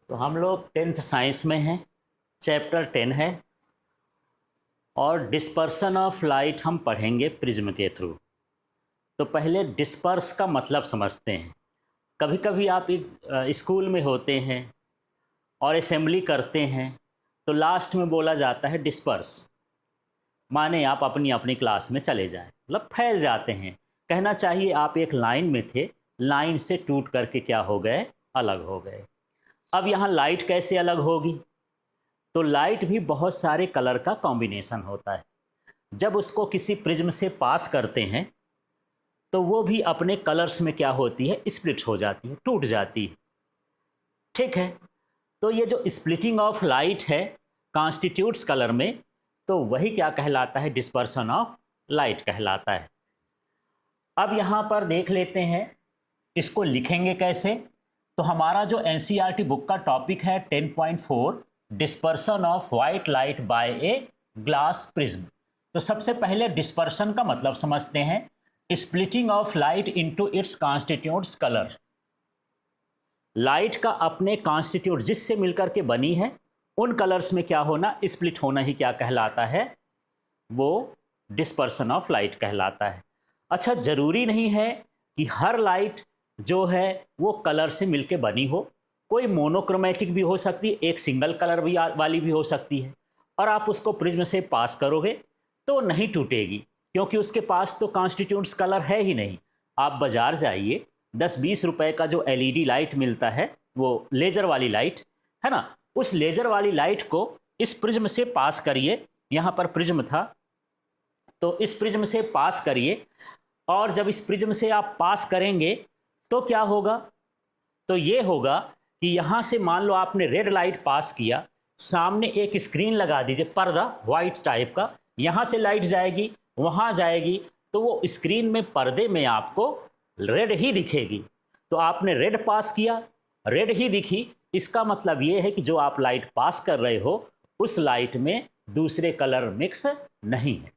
तो हम लोग 10th साइंस में हैं, चैप्टर 10 है और डिस्पर्सन ऑफ लाइट हम पढ़ेंगे प्रिज्म के थ्रू। तो पहले डिस्पर्स का मतलब समझते हैं। कभी कभी आप एक स्कूल में होते हैं और असेंबली करते हैं तो लास्ट में बोला जाता है डिस्पर्स, माने आप अपनी अपनी क्लास में चले जाएं, मतलब फैल जाते हैं। कहना चाहिए आप एक लाइन में थे, लाइन से टूट करके क्या हो गए, अलग हो गए। अब यहाँ लाइट कैसे अलग होगी? तो लाइट भी बहुत सारे कलर का कॉम्बिनेशन होता है। जब उसको किसी प्रिज्म से पास करते हैं तो वो भी अपने कलर्स में क्या होती है, स्प्लिट हो जाती है, टूट जाती है। ठीक है, तो ये जो स्प्लिटिंग ऑफ लाइट है कॉन्स्टिट्यूट्स कलर में, तो वही क्या कहलाता है, डिस्पर्सन ऑफ लाइट कहलाता है। अब यहाँ पर देख लेते हैं इसको लिखेंगे कैसे। तो हमारा जो एनसीईआरटी बुक का टॉपिक है 10.4 dispersion of white light by a glass prism. तो सबसे पहले डिस्पर्सन का मतलब समझते हैं, splitting of light into its constitutes colour. Light का अपने कॉन्स्टिट्यूट जिससे मिलकर के बनी है उन कलर्स में क्या होना, स्प्लिट होना ही क्या कहलाता है, वो डिस्पर्सन ऑफ लाइट कहलाता है। अच्छा, जरूरी नहीं है कि हर लाइट जो है वो कलर से मिलके बनी हो, कोई मोनोक्रोमेटिक भी हो सकती है, एक सिंगल कलर भी वाली भी हो सकती है। और आप उसको प्रिज्म से पास करोगे तो नहीं टूटेगी, क्योंकि उसके पास तो कॉन्स्टिट्यूट्स कलर है ही नहीं। आप बाजार जाइए, 10-20 रुपए का जो एलईडी लाइट मिलता है, वो लेजर वाली लाइट है ना, उस लेजर वाली लाइट को इस प्रिज्म से पास करिए। यहाँ पर प्रिज्म था तो इस प्रिज्म से पास करिए, और जब इस प्रिज्म से आप पास करेंगे तो क्या होगा, तो ये होगा कि यहाँ से मान लो आपने रेड लाइट पास किया, सामने एक स्क्रीन लगा दीजिए, पर्दा वाइट टाइप का, यहाँ से लाइट जाएगी वहाँ जाएगी तो वो स्क्रीन में, पर्दे में आपको रेड ही दिखेगी। तो आपने रेड पास किया, रेड ही दिखी, इसका मतलब ये है कि जो आप लाइट पास कर रहे हो उस लाइट में दूसरे कलर मिक्स नहीं है।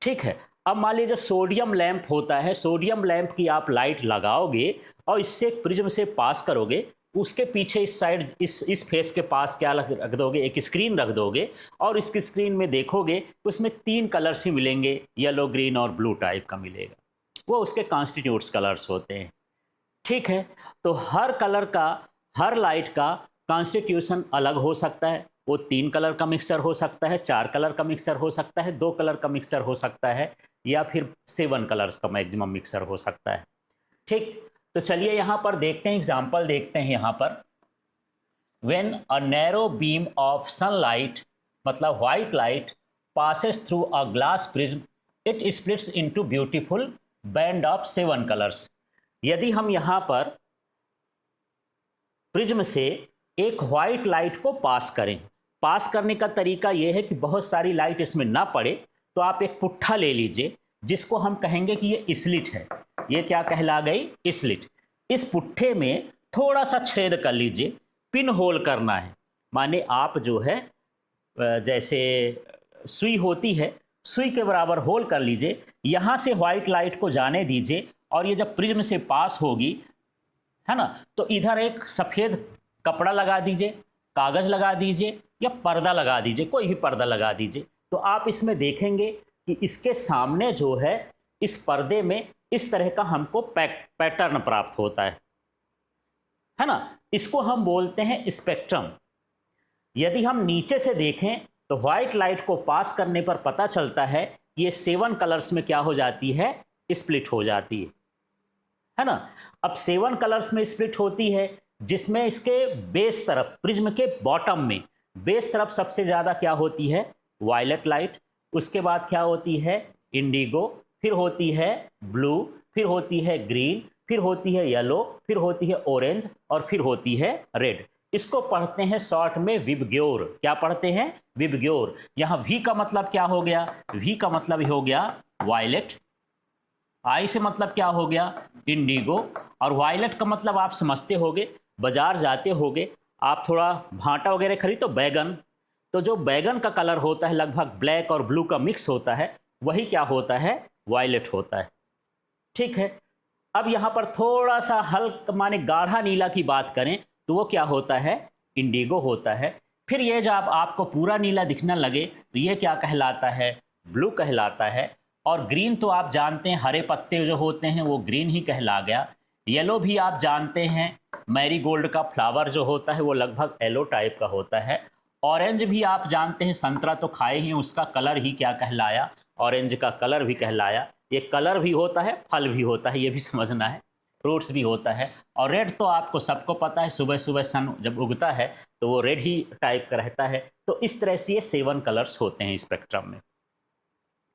ठीक है, अब मान लीजिए सोडियम लैंप होता है, सोडियम लैंप की आप लाइट लगाओगे और इससे प्रिज्म से पास करोगे, उसके पीछे इस साइड इस फेस के पास क्या रख दोगे, एक स्क्रीन रख दोगे, और इसकी स्क्रीन में देखोगे उसमें 3 कलर्स ही मिलेंगे, येलो, ग्रीन और ब्लू टाइप का मिलेगा, वो उसके कॉन्स्टिट्यूट्स कलर्स होते हैं। ठीक है, तो हर कलर का, हर लाइट का कॉन्स्टिट्यूशन अलग हो सकता है। वो 3 कलर का मिक्सर हो सकता है, 4 कलर का मिक्सर हो सकता है, 2 कलर का मिक्सर हो सकता है, या फिर 7 कलर्स का मैक्सिमम मिक्सर हो सकता है। ठीक, तो चलिए यहाँ पर देखते हैं, एग्जाम्पल देखते हैं। यहाँ पर when a narrow beam of sunlight, मतलब white light, passes through a glass prism, it splits into beautiful band of 7 colours. यदि हम यहाँ पर प्रिज्म से एक व्हाइट लाइट को पास करें, पास करने का तरीका यह है कि बहुत सारी लाइट इसमें ना पड़े, तो आप एक पुट्ठा ले लीजिए जिसको हम कहेंगे कि ये स्लिट है। ये क्या कहला गई, स्लिट। इस पुट्ठे में थोड़ा सा छेद कर लीजिए, पिन होल करना है, माने आप जो है जैसे सुई होती है, सुई के बराबर होल कर लीजिए, यहाँ से व्हाइट लाइट को जाने दीजिए, और ये जब प्रिज्म से पास होगी, है ना, तो इधर एक सफ़ेद कपड़ा लगा दीजिए, कागज़ लगा दीजिए, या पर्दा लगा दीजिए, कोई भी पर्दा लगा दीजिए। तो आप इसमें देखेंगे कि इसके सामने जो है, इस पर्दे में इस तरह का हमको पैटर्न प्राप्त होता है ना, इसको हम बोलते हैं स्पेक्ट्रम। यदि हम नीचे से देखें तो व्हाइट लाइट को पास करने पर पता चलता है ये 7 कलर्स में क्या हो जाती है, स्प्लिट हो जाती है ना। अब 7 कलर्स में स्प्लिट होती है, जिसमें इसके बेस तरफ, प्रिज्म के बॉटम में बेस तरफ सबसे ज़्यादा क्या होती है, वायलेट लाइट, उसके बाद क्या होती है, इंडिगो, फिर होती है ब्लू, फिर होती है ग्रीन, फिर होती है येलो, फिर होती है ऑरेंज, और फिर होती है रेड। इसको पढ़ते हैं शॉर्ट में विबग्योर। क्या पढ़ते हैं, विबग्योर। यहाँ वी का मतलब क्या हो गया, वी का मतलब हो गया वायलेट, आई से मतलब क्या हो गया, इंडिगो, और वायलेट का मतलब आप समझते होगे, बाजार जाते होगे आप, थोड़ा भांटा वगैरह खरीद तो बैगन, तो जो बैगन का कलर होता है लगभग ब्लैक और ब्लू का मिक्स होता है, वही क्या होता है, वायलेट होता है। ठीक है, अब यहाँ पर थोड़ा सा हल्का, माने गाढ़ा नीला की बात करें तो वो क्या होता है, इंडिगो होता है। फिर ये जब आपको पूरा नीला दिखने लगे तो ये क्या कहलाता है, ब्लू कहलाता है। और ग्रीन तो आप जानते हैं, हरे पत्ते जो होते हैं वो ग्रीन ही कहला गया। येलो भी आप जानते हैं, मैरीगोल्ड का फ्लावर जो होता है वो लगभग येलो टाइप का होता है। ऑरेंज भी आप जानते हैं, संतरा तो खाए ही, उसका कलर ही क्या कहलाया, ऑरेंज का कलर भी कहलाया। ये कलर भी होता है, फल भी होता है, ये भी समझना है, फ्रूट्स भी होता है। और रेड तो आपको सबको पता है, सुबह सुबह सन जब उगता है तो वो रेड ही टाइप का रहता है। तो इस तरह से ये 7 कलर्स होते हैं स्पेक्ट्रम में।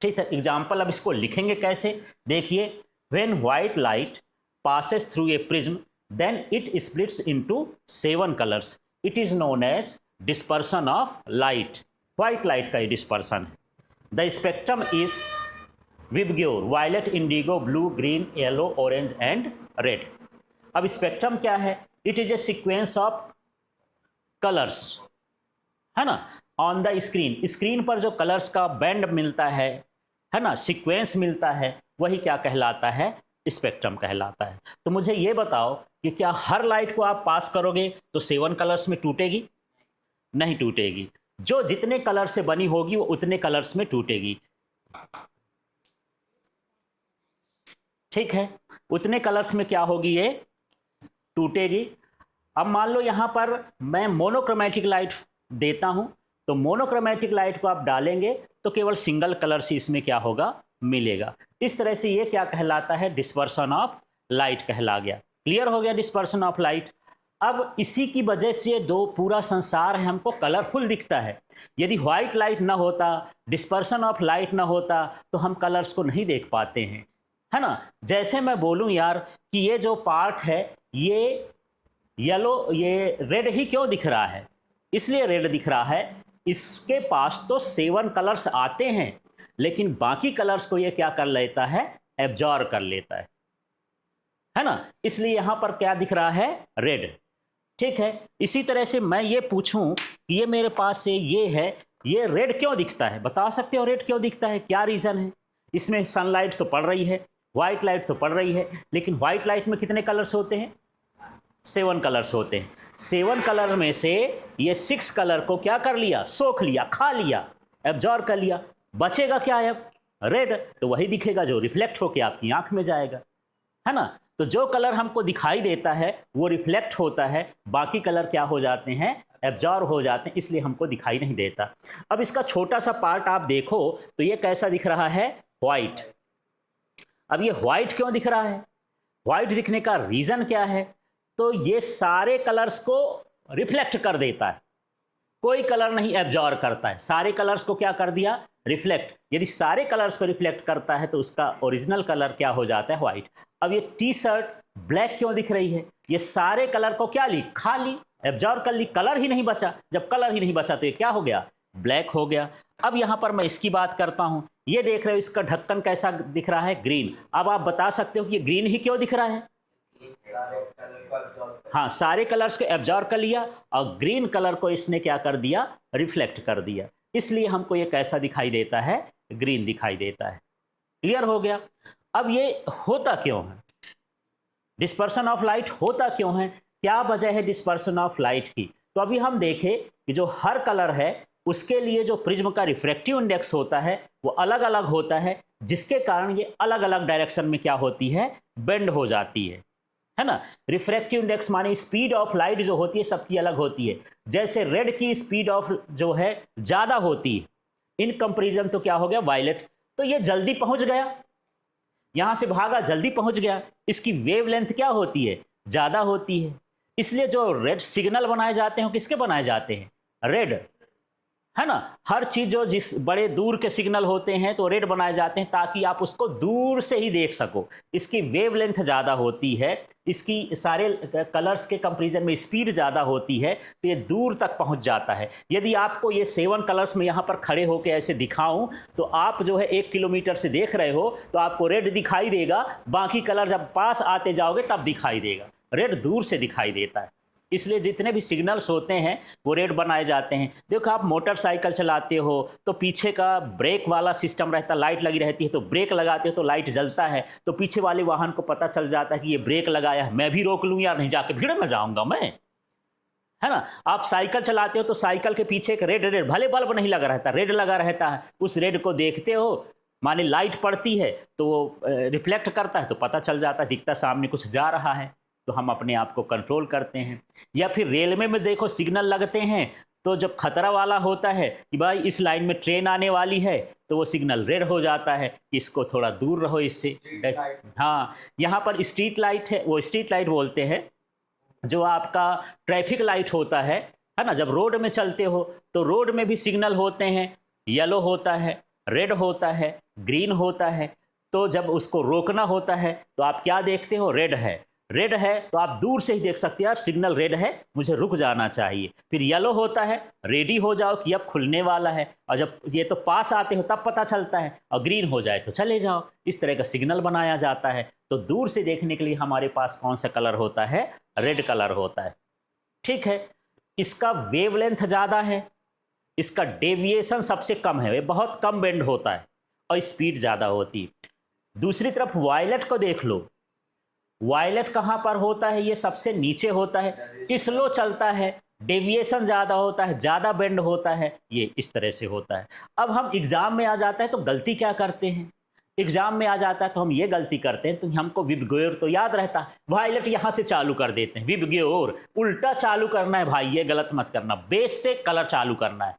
ठीक है, एग्जाम्पल अब इसको लिखेंगे कैसे, देखिए, when white light passes through a prism then it splits into 7 colours, it is known as dispersion of light. White light का ये डिस्पर्सन है। The spectrum is VIBGYOR, violet, indigo, blue, green, yellow, orange and red. अब spectrum क्या है, it is a sequence of colours, है ना, on the screen. Screen पर जो कलर्स का बैंड मिलता है ना, सीक्वेंस मिलता है, वही क्या कहलाता है, स्पेक्ट्रम कहलाता है। तो मुझे ये बताओ कि क्या हर लाइट को आप पास करोगे तो 7 कलर्स में टूटेगी? नहीं टूटेगी। जो जितने कलर से बनी होगी वो उतने कलर्स में टूटेगी। ठीक है, उतने कलर्स में क्या होगी, ये टूटेगी। अब मान लो यहां पर मैं मोनोक्रोमेटिक लाइट देता हूं, तो मोनोक्रोमेटिक लाइट को आप डालेंगे तो केवल सिंगल कलर से इसमें क्या होगा, मिलेगा। इस तरह से ये क्या कहलाता है, डिस्पर्सन ऑफ लाइट कहला गया। क्लियर हो गया, डिस्पर्सन ऑफ लाइट। अब इसी की वजह से दो पूरा संसार है हमको कलरफुल दिखता है। यदि व्हाइट लाइट ना होता, डिस्पर्सन ऑफ लाइट ना होता, तो हम कलर्स को नहीं देख पाते हैं, है ना। जैसे मैं बोलूं यार कि ये जो पार्ट है ये येलो, ये रेड ही क्यों दिख रहा है, इसलिए रेड दिख रहा है, इसके पास तो 7 कलर्स आते हैं, लेकिन बाकी कलर्स को ये क्या कर लेता है, एब्जॉर्ब कर लेता है ना, इसलिए यहां पर क्या दिख रहा है, रेड। ठीक है, इसी तरह से मैं ये पूछूं कि ये मेरे पास से ये है, ये रेड क्यों दिखता है, बता सकते हो रेड क्यों दिखता है, क्या रीजन है? इसमें सनलाइट तो पड़ रही है, व्हाइट लाइट तो पड़ रही है, लेकिन व्हाइट लाइट में कितने कलर्स होते हैं, 7 कलर्स होते हैं। 7 कलर में से ये 6 कलर को क्या कर लिया, सोख लिया, खा लिया, एब्जॉर्ब कर लिया, बचेगा क्या है अब, रेड। तो वही दिखेगा जो रिफ्लेक्ट होकर आपकी आंख में जाएगा, है ना। तो जो कलर हमको दिखाई देता है वो रिफ्लेक्ट होता है, बाकी कलर क्या हो जाते हैं, एब्जॉर्ब हो जाते हैं, इसलिए हमको दिखाई नहीं देता। अब इसका छोटा सा पार्ट आप देखो तो ये कैसा दिख रहा है, व्हाइट। अब ये व्हाइट क्यों दिख रहा है, व्हाइट दिखने का रीजन क्या है, तो ये सारे कलर्स को रिफ्लेक्ट कर देता है, कोई कलर नहीं एब्जॉर्ब करता है, सारे कलर्स को क्या कर दिया, रिफ्लेक्ट। यदि सारे कलर्स को रिफ्लेक्ट करता है तो उसका ओरिजिनल कलर क्या हो जाता है, व्हाइट। अब ये टी शर्ट ब्लैक क्यों दिख रही है, ये सारे कलर को क्या ली, खा ली, एब्जॉर्ब कर ली, कलर ही नहीं बचा। जब कलर ही नहीं बचा तो ये क्या हो गया, ब्लैक हो गया। अब यहां पर मैं इसकी बात करता हूं, ये देख रहे हो इसका ढक्कन कैसा दिख रहा है, ग्रीन। अब आप बता सकते हो कि ये ग्रीन ही क्यों दिख रहा है, हाँ, सारे कलर्स को एब्जॉर्ब कर लिया और ग्रीन कलर को इसने क्या कर दिया, रिफ्लेक्ट कर दिया, इसलिए हमको ये कैसा दिखाई देता है, ग्रीन दिखाई देता है। क्लियर हो गया। अब ये होता क्यों है, डिस्पर्सन ऑफ लाइट होता क्यों है, क्या वजह है डिस्पर्सन ऑफ लाइट की। तो अभी हम देखें कि जो हर कलर है उसके लिए जो प्रिज्म का रिफ्रैक्टिव इंडेक्स होता है वो अलग अलग होता है, जिसके कारण ये अलग अलग डायरेक्शन में क्या होती है, बेंड हो जाती है ना। रिफ्रैक्टिव इंडेक्स माने स्पीड ऑफ लाइट जो होती है सबकी अलग होती है। जैसे रेड की स्पीड ऑफ जो है ज्यादा होती है इन कंपैरिजन तो क्या हो गया, वायलेट। तो ये जल्दी पहुंच गया, यहां से भागा जल्दी पहुंच गया, इसकी वेवलेंथ क्या होती है, ज्यादा होती है, इसलिए जो रेड सिग्नल बनाए जाते हैं किसके बनाए जाते हैं, रेड, है ना। हर चीज जो जिस बड़े दूर के सिग्नल होते हैं तो रेड बनाए जाते हैं ताकि आप उसको दूर से ही देख सको, इसकी वेवलेंथ ज़्यादा होती है, इसकी सारे कलर्स के कंपैरिजन में स्पीड ज़्यादा होती है, तो ये दूर तक पहुंच जाता है। यदि आपको ये 7 कलर्स में यहाँ पर खड़े होकर ऐसे दिखाऊं तो आप जो है 1 किलोमीटर से देख रहे हो तो आपको रेड दिखाई देगा, बाकी कलर जब पास आते जाओगे तब दिखाई देगा, रेड दूर से दिखाई देता है। इसलिए जितने भी सिग्नल्स होते हैं वो रेड बनाए जाते हैं। देखो आप मोटरसाइकिल चलाते हो तो पीछे का ब्रेक वाला सिस्टम रहता है, लाइट लगी रहती है, तो ब्रेक लगाते हो तो लाइट जलता है, तो पीछे वाले वाहन को पता चल जाता है कि ये ब्रेक लगाया है, मैं भी रोक लूँ यार, नहीं जाके भीड़ में जाऊँगा मैं, है ना। आप साइकिल चलाते हो तो साइकिल के पीछे एक रेड रेड, भले बल्ब नहीं लगा रहता, रेड लगा रहता है, उस रेड को देखते हो, माने लाइट पड़ती है तो वो रिफ्लेक्ट करता है तो पता चल जाता है, दिखता सामने कुछ जा रहा है, तो हम अपने आप को कंट्रोल करते हैं। या फिर रेलवे में देखो सिग्नल लगते हैं, तो जब खतरा वाला होता है कि भाई इस लाइन में ट्रेन आने वाली है, तो वो सिग्नल रेड हो जाता है, इसको थोड़ा दूर रहो इससे। हाँ, यहाँ पर स्ट्रीट लाइट है, वो स्ट्रीट लाइट बोलते हैं जो आपका ट्रैफिक लाइट होता है ना। जब रोड में चलते हो तो रोड में भी सिग्नल होते हैं, येलो होता है, रेड होता है, ग्रीन होता है। तो जब उसको रोकना होता है तो आप क्या देखते हो, रेड है, रेड है तो आप दूर से ही देख सकते हैं यार सिग्नल रेड है, मुझे रुक जाना चाहिए। फिर येलो होता है, रेडी हो जाओ कि अब खुलने वाला है, और जब ये तो पास आते हो तब पता चलता है, और ग्रीन हो जाए तो चले जाओ। इस तरह का सिग्नल बनाया जाता है। तो दूर से देखने के लिए हमारे पास कौन सा कलर होता है, रेड कलर होता है। ठीक है, इसका वेवलेंथ ज़्यादा है, इसका डेविएशन सबसे कम है, ये बहुत कम बेंड होता है, और स्पीड ज़्यादा होती है। दूसरी तरफ वायलेट को देख लो, वायलेट कहाँ पर होता है, ये सबसे नीचे होता है, स्लो चलता है, डेविएशन ज़्यादा होता है, ज़्यादा बेंड होता है, ये इस तरह से होता है। अब हम एग्ज़ाम में आ जाता है तो गलती क्या करते हैं, एग्जाम में आ जाता है तो हम ये गलती करते हैं, तो हमको विबग्योर तो याद रहता है, वायलेट यहाँ से चालू कर देते हैं, विबग्योर उल्टा चालू करना है भाई, ये गलत मत करना, बेस से कलर चालू करना है।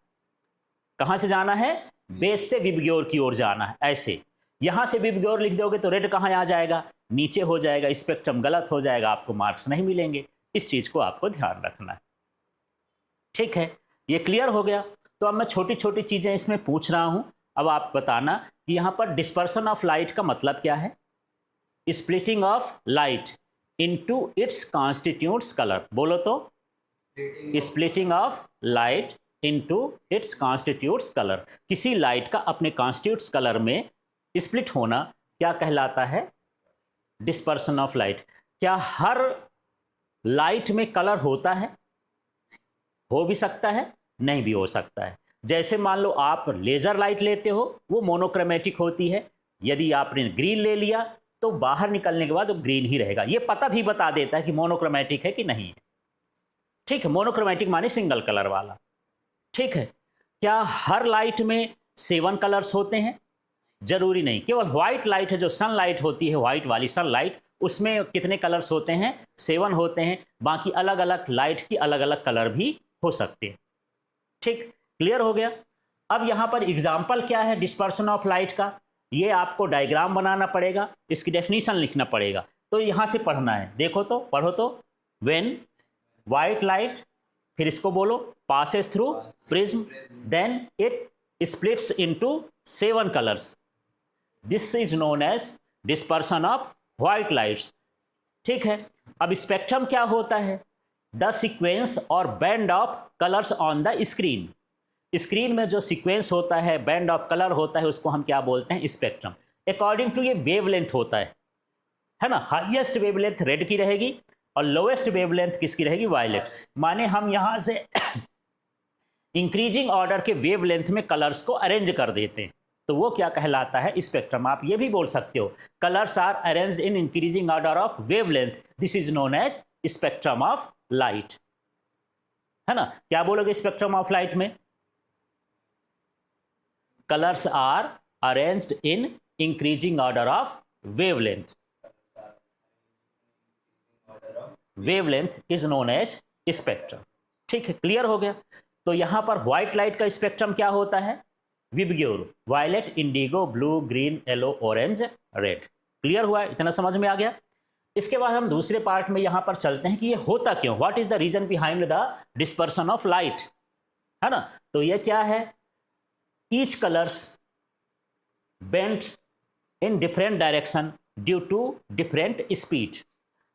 कहाँ से जाना है, बेस से विबग्योर की ओर जाना है। ऐसे यहाँ से विबग्योर लिख दोगे तो रेड कहाँ आ जाएगा, नीचे हो जाएगा, स्पेक्ट्रम गलत हो जाएगा, आपको मार्क्स नहीं मिलेंगे। इस चीज़ को आपको ध्यान रखना है। ठीक है, ये क्लियर हो गया। तो अब मैं छोटी छोटी चीज़ें इसमें पूछ रहा हूँ, अब आप बताना कि यहाँ पर डिस्पर्सन ऑफ लाइट का मतलब क्या है। Splitting of light into its constitutes colour, बोलो तो। Splitting of light into its constitutes colour, किसी लाइट का अपने कॉन्स्टिट्यूट्स कलर में स्प्लिट होना क्या कहलाता है, डिस्पर्सन ऑफ लाइट। क्या हर लाइट में कलर होता है, हो भी सकता है, नहीं भी हो सकता है। जैसे मान लो आप लेज़र लाइट लेते हो, वो मोनोक्रोमेटिक होती है, यदि आपने ग्रीन ले लिया तो बाहर निकलने के बाद वो ग्रीन ही रहेगा, ये पता भी बता देता है कि मोनोक्रोमेटिक है कि नहीं है। ठीक है, मोनोक्रोमेटिक माने सिंगल कलर वाला। ठीक है, क्या हर लाइट में 7 कलर्स होते हैं, जरूरी नहीं। केवल व्हाइट लाइट है जो सनलाइट होती है, व्हाइट वाली सनलाइट, उसमें कितने कलर्स होते हैं, 7 होते हैं। बाकी अलग अलग लाइट की अलग अलग कलर भी हो सकते हैं। ठीक, क्लियर हो गया। अब यहाँ पर एग्जाम्पल क्या है डिस्पर्सन ऑफ लाइट का, ये आपको डायग्राम बनाना पड़ेगा, इसकी डेफिनेशन लिखना पड़ेगा। तो यहाँ से पढ़ना है, देखो तो, पढ़ो तो। व्हेन व्हाइट लाइट, फिर इसको बोलो, passes through prism, then it splits into 7 colours, this is known as dispersion of white lights. ठीक है, अब स्पेक्ट्रम क्या होता है, द सीक्वेंस और band of colours on the screen. Screen में जो सीक्वेंस होता है, बैंड ऑफ कलर होता है, उसको हम क्या बोलते हैं, स्पेक्ट्रम। अकॉर्डिंग टू ये वेवलेंथ होता है ना। हाईएस्ट वेवलेंथ रेड की रहेगी और लोएस्ट वेवलेंथ किसकी रहेगी, वायलेट। माने हम यहाँ से इंक्रीजिंग ऑर्डर के वेवलेंथ में कलर्स को अरेंज कर देते हैं, तो वो क्या कहलाता है, स्पेक्ट्रम। आप ये भी बोल सकते हो, colours are arranged in increasing order of wavelength, this is known as spectrum of light, है ना। क्या बोलोगे स्पेक्ट्रम ऑफ लाइट में, colours are arranged in increasing order of wavelength, wavelength is known as spectrum. ठीक है, clear हो गया। तो यहां पर व्हाइट लाइट का स्पेक्ट्रम क्या होता है, VIBGYOR, violet, indigo, blue, green, yellow, orange, red. Clear हुआ, इतना समझ में आ गया। इसके बाद हम दूसरे पार्ट में यहां पर चलते हैं कि ये होता क्यों, what is the reason behind the dispersion of light, है ना। तो ये क्या है, each colours bent in different direction due to different speed.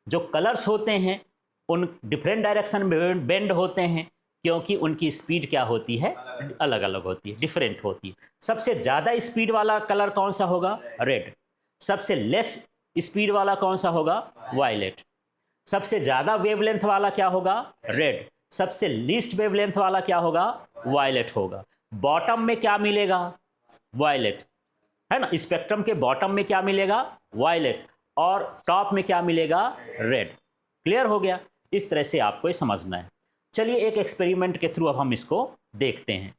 जो कलर्स होते हैं उन डिफरेंट डायरेक्शन में बेंड होते हैं क्योंकि उनकी स्पीड क्या होती है, अलग अलग होती है, डिफरेंट होती है। सबसे ज़्यादा स्पीड वाला कलर कौन सा होगा, रेड। सबसे लेस स्पीड वाला कौन सा होगा, वायलेट। सबसे ज़्यादा वेवलेंथ वाला क्या होगा, रेड। सबसे लीस्ट वेवलेंथ वाला क्या होगा, वायलेट होगा। बॉटम में क्या मिलेगा, वायलेट, है ना। स्पेक्ट्रम के बॉटम में क्या मिलेगा, वायलेट, और टॉप में क्या मिलेगा, रेड। क्लियर हो गया। इस तरह से आपको ये समझना है। चलिए एक एक्सपेरिमेंट के थ्रू अब हम इसको देखते हैं।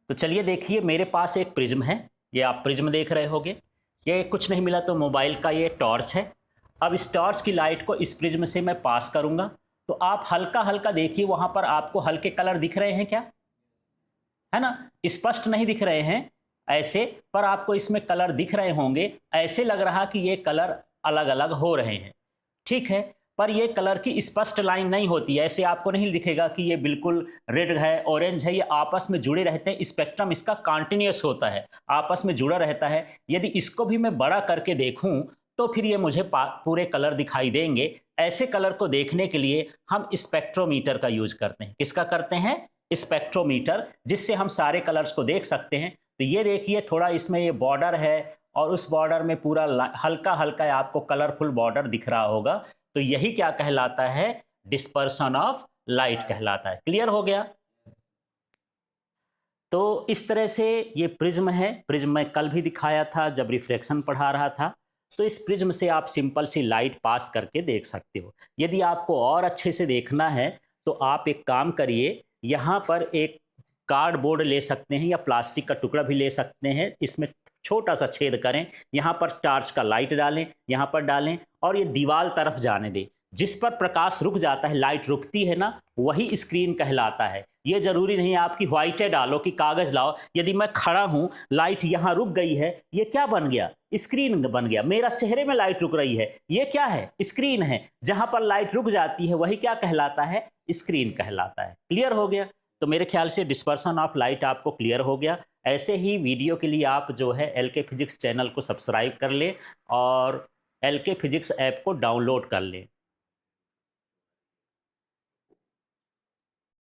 तो चलिए देखिए, मेरे पास एक प्रिज्म है, ये आप प्रिज्म देख रहे होंगे। ये कुछ नहीं मिला तो मोबाइल का ये टॉर्च है। अब इस टॉर्च की लाइट को इस प्रिज्म से मैं पास करूंगा, तो आप हल्का हल्का देखिए, वहां पर आपको हल्के कलर दिख रहे हैं क्या? है ना? स्पष्ट नहीं दिख रहे हैं ऐसे, पर आपको इसमें कलर दिख रहे होंगे। ऐसे लग रहा कि ये कलर अलग अलग हो रहे हैं, ठीक है। पर ये कलर की स्पष्ट लाइन नहीं होती है, ऐसे आपको नहीं दिखेगा कि ये बिल्कुल रेड है, ऑरेंज है। ये आपस में जुड़े रहते हैं, स्पेक्ट्रम इसका कॉन्टिन्यूस होता है, आपस में जुड़ा रहता है। यदि इसको भी मैं बड़ा करके देखूं तो फिर ये मुझे पूरे कलर दिखाई देंगे। ऐसे कलर को देखने के लिए हम स्पेक्ट्रोमीटर का यूज करते हैं। किसका करते हैं? स्पेक्ट्रोमीटर, जिससे हम सारे कलर्स को देख सकते हैं। तो ये देखिए, थोड़ा इसमें ये बॉर्डर है और उस बॉर्डर में पूरा हल्का हल्का आपको कलरफुल बॉर्डर दिख रहा होगा। तो यही क्या कहलाता है? डिस्पर्सन ऑफ लाइट कहलाता है। क्लियर हो गया? तो इस तरह से ये प्रिज्म है। प्रिज्म मैं कल भी दिखाया था जब रिफ्लेक्शन पढ़ा रहा था। तो इस प्रिज्म से आप सिंपल सी लाइट पास करके देख सकते हो। यदि आपको और अच्छे से देखना है तो आप एक काम करिए, यहाँ पर एक कार्डबोर्ड ले सकते हैं या प्लास्टिक का टुकड़ा भी ले सकते हैं। इसमें छोटा सा छेद करें, यहाँ पर टॉर्च का लाइट डालें, यहाँ पर डालें और ये दीवार तरफ जाने दें। जिस पर प्रकाश रुक जाता है, लाइट रुकती है ना, वही स्क्रीन कहलाता है। ये जरूरी नहीं आपकी व्हाइट डालो कि कागज लाओ। यदि मैं खड़ा हूं, लाइट यहां रुक गई है, ये क्या बन गया? स्क्रीन बन गया। मेरा चेहरे में लाइट रुक रही है, ये क्या है? स्क्रीन है। जहां पर लाइट रुक जाती है वही क्या कहलाता है? स्क्रीन कहलाता है। क्लियर हो गया? तो मेरे ख्याल से डिस्पर्सन ऑफ लाइट आपको क्लियर हो गया। ऐसे ही वीडियो के लिए आप जो है एलके फिजिक्स चैनल को सब्सक्राइब कर ले और एलके फिजिक्स ऐप को डाउनलोड कर लें।